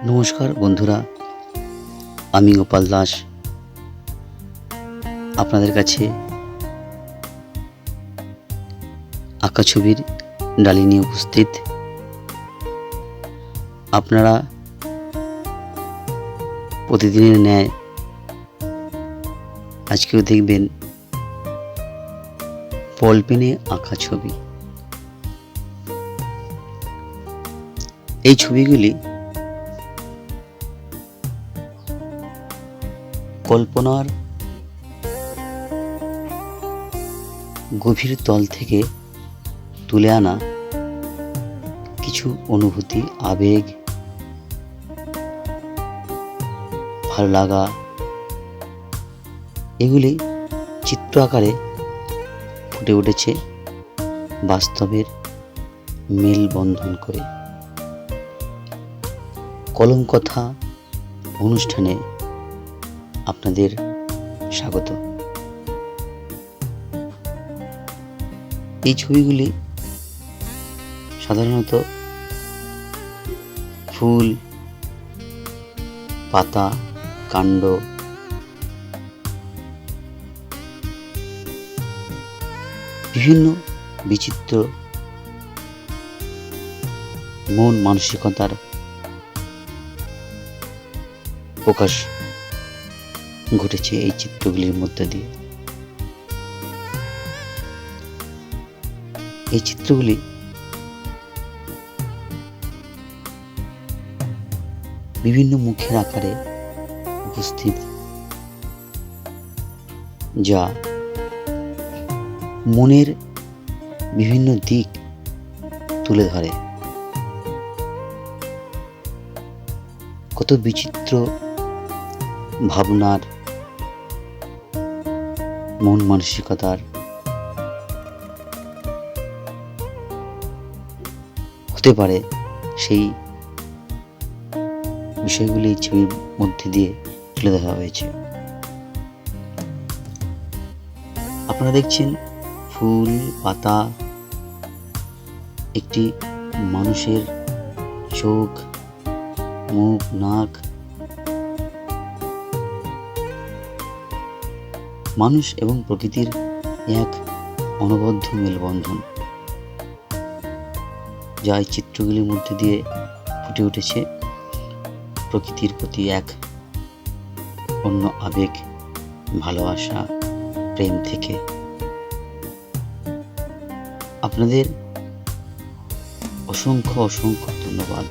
নমস্কার বন্ধুরা, আমি গোপাল দাস আপনাদের কাছে আঁকা ছবির ডালি নিয়ে উপস্থিত। আপনারা প্রতিদিনের ন্যায় আজকেও দেখবেন বল পেনে আঁকা ছবি। এই ছবিগুলি কল্পনার গভীর তল থেকে তুলে আনা কিছু অনুভূতি, আবেগ, ভালো লাগা, এগুলি চিত্র আকারে ফুটে উঠেছে বাস্তবের মেলবন্ধন করে। কলম কথা অনুষ্ঠানে আপনাদের স্বাগত। এই ছবিগুলি সাধারণত ফুল, পাতা, কাণ্ড, বিভিন্ন বিচিত্র মন মানসিকতার প্রকাশ ঘটেছে এই চিত্রগুলির মধ্যে দিয়ে। এই চিত্রগুলি বিভিন্ন মুখের আকারে উপস্থিত, যা মনের বিভিন্ন দিক তুলে ধরে। কত বিচিত্র ভাবনার, মন মানসিকতার হতে পারে সেই বিষয়গুলি এই ছবির মধ্যে দিয়ে তুলে ধরা হয়েছে। আপনারা দেখছেন ফুল, পাতা, একটি মানুষের চোখ, মুখ, নাক, মানুষ এবং প্রকৃতির এক অনবদ্য মেলবন্ধন, যা এই চিত্রগুলির মধ্যে দিয়ে ফুটে উঠেছে প্রকৃতির প্রতি এক অন্য আবেগ, ভালোবাসা, প্রেম থেকে। আপনাদের অসংখ্য অসংখ্য ধন্যবাদ।